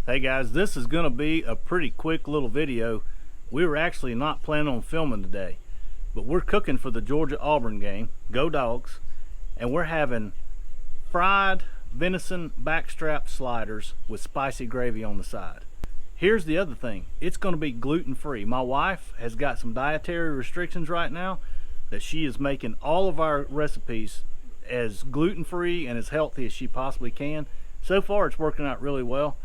Hey guys, this is going to be a pretty quick little video. We were actually not planning on filming today, but we're cooking for the Georgia-Auburn game. Go Dogs! And we're having fried venison backstrap sliders with spicy gravy on the side. Here's the other thing, it's going to be gluten-free. My wife has got some dietary restrictions right now that she is making all of our recipes as gluten-free and as healthy as she possibly can. So far it's working out really well.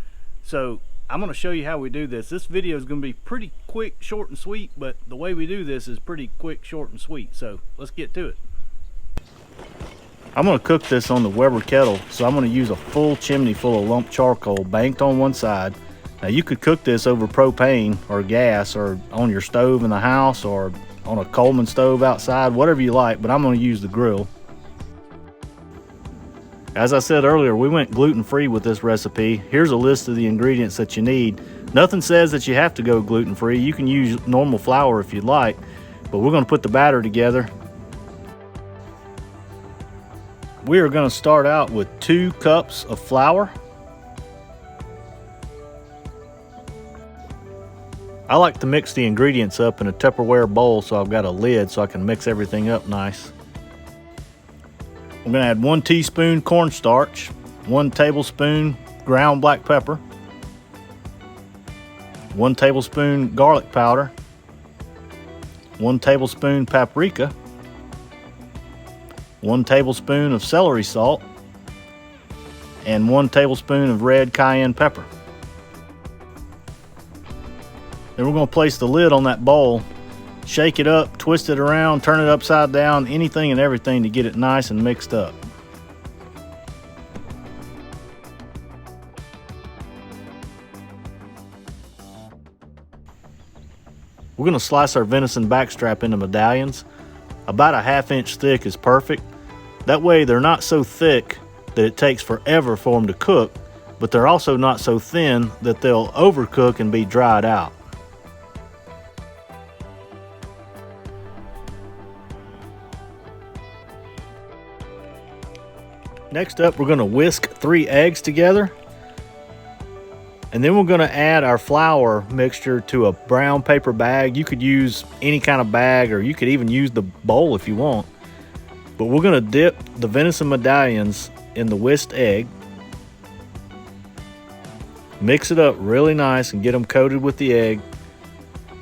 So I'm going to show you how we do this. This video is going to be pretty quick, short and sweet, but the way we do this is pretty quick, short and sweet. So let's get to it. I'm going to cook this on the Weber kettle, so I'm going to use a full chimney full of lump charcoal banked on one side. Now you could cook this over propane or gas or on your stove in the house or on a Coleman stove outside, whatever you like, but I'm going to use the grill. As I said earlier, we went gluten-free with this recipe. Here's a list of the ingredients that you need. Nothing says that you have to go gluten-free. You can use normal flour if you'd like, but we're going to put the batter together. We are going to start out with 2 cups of flour. I like to mix the ingredients up in a Tupperware bowl, so I've got a lid so I can mix everything up nice. I'm going to add 1 teaspoon cornstarch, 1 tablespoon ground black pepper, 1 tablespoon garlic powder, 1 tablespoon paprika, 1 tablespoon of celery salt, and 1 tablespoon of red cayenne pepper. Then we're going to place the lid on that bowl, shake it up, twist it around, turn it upside down, anything and everything to get it nice and mixed up. We're going to slice our venison backstrap into medallions. About a 1/2 inch thick is perfect. That way they're not so thick that it takes forever for them to cook, but they're also not so thin that they'll overcook and be dried out. Next up, we're going to whisk 3 eggs together, and then we're going to add our flour mixture to a brown paper bag. You could use any kind of bag, or you could even use the bowl if you want. But we're going to dip the venison medallions in the whisked egg, mix it up really nice and get them coated with the egg,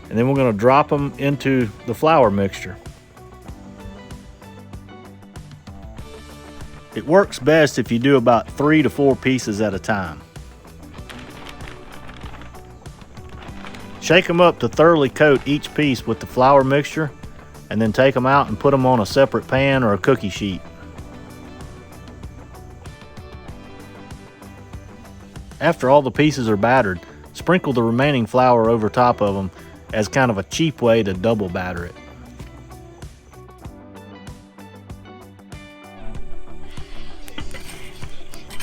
and then we're going to drop them into the flour mixture. It works best if you do about 3 to 4 pieces at a time. Shake them up to thoroughly coat each piece with the flour mixture, and then take them out and put them on a separate pan or a cookie sheet. After all the pieces are battered, sprinkle the remaining flour over top of them as kind of a cheap way to double batter it.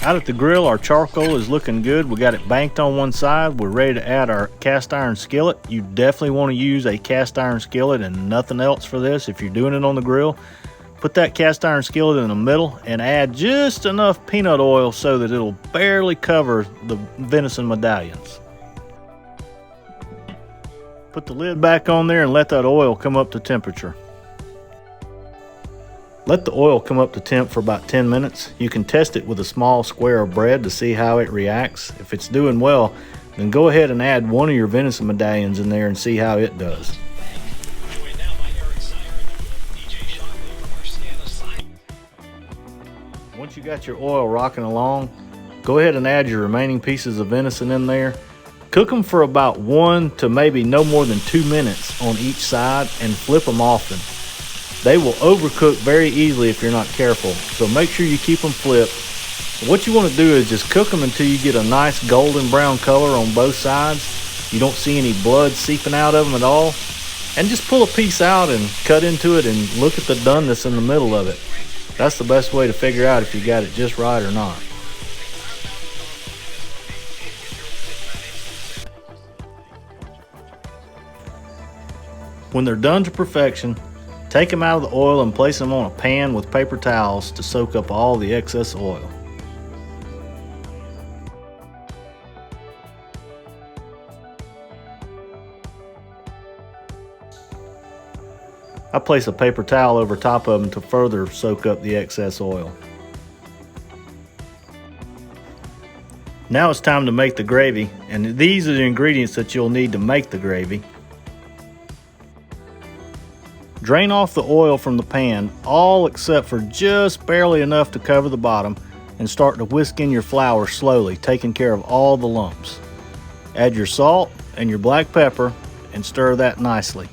Out at the grill, our charcoal is looking good. We got it banked on one side. We're ready to add our cast iron skillet. You definitely want to use a cast iron skillet and nothing else for this if you're doing it on the grill. Put that cast iron skillet in the middle and add just enough peanut oil so that it'll barely cover the venison medallions. Put the lid back on there and let that oil come up to temperature. Let the oil come up to temp for about 10 minutes. You can test it with a small square of bread to see how it reacts. If it's doing well, then go ahead and add 1 of your venison medallions in there and see how it does. Once you got your oil rocking along, go ahead and add your remaining pieces of venison in there. Cook them for about 1 to maybe no more than 2 minutes on each side and flip them often. They will overcook very easily if you're not careful, so make sure you keep them flipped. What you want to do is just cook them until you get a nice golden brown color on both sides. You don't see any blood seeping out of them at all. And just pull a piece out and cut into it and look at the doneness in the middle of it. That's the best way to figure out if you got it just right or not. When they're done to perfection, take them out of the oil and place them on a pan with paper towels to soak up all the excess oil. I place a paper towel over top of them to further soak up the excess oil. Now it's time to make the gravy, and these are the ingredients that you'll need to make the gravy. Drain off the oil from the pan, all except for just barely enough to cover the bottom, and start to whisk in your flour slowly, taking care of all the lumps. Add your salt and your black pepper and stir that nicely.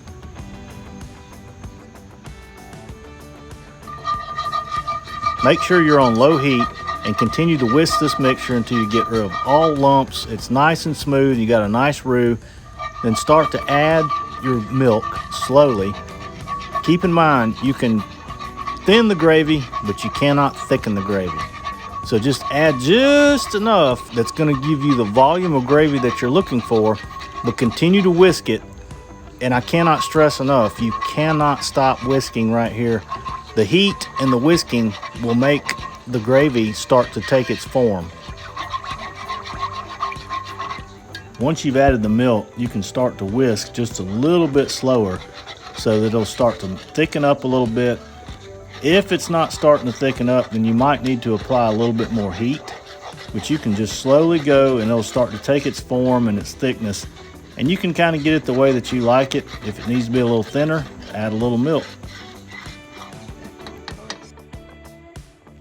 Make sure you're on low heat and continue to whisk this mixture until you get rid of all lumps. It's nice and smooth, you got a nice roux. Then start to add your milk slowly. Keep in mind, you can thin the gravy, but you cannot thicken the gravy. So just add just enough that's going to give you the volume of gravy that you're looking for, but continue to whisk it. And I cannot stress enough, you cannot stop whisking right here. The heat and the whisking will make the gravy start to take its form. Once you've added the milk, you can start to whisk just a little bit slower so that it'll start to thicken up a little bit. If it's not starting to thicken up, then you might need to apply a little bit more heat, but you can just slowly go and it'll start to take its form and its thickness, and you can kind of get it the way that you like it. If it needs to be a little thinner, add a little milk.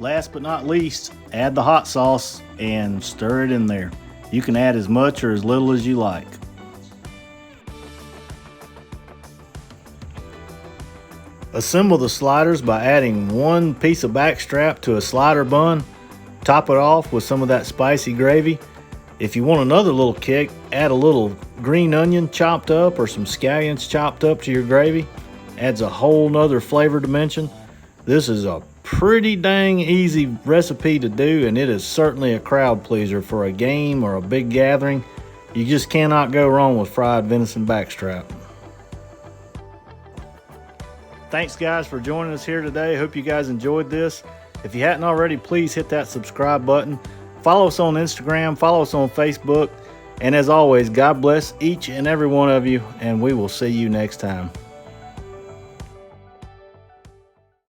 Last but not least, add the hot sauce and stir it in there. You can add as much or as little as you like. Assemble the sliders by adding one piece of backstrap to a slider bun. Top it off with some of that spicy gravy. If you want another little kick, add a little green onion chopped up or some scallions chopped up to your gravy. Adds a whole nother flavor dimension. This is a pretty dang easy recipe to do, and it is certainly a crowd pleaser for a game or a big gathering. You just cannot go wrong with fried venison backstrap. Thanks guys for joining us here today. Hope you guys enjoyed this. If you hadn't already, please hit that subscribe button. Follow us on Instagram, follow us on Facebook, and as always, God bless each and every one of you, and we will see you next time.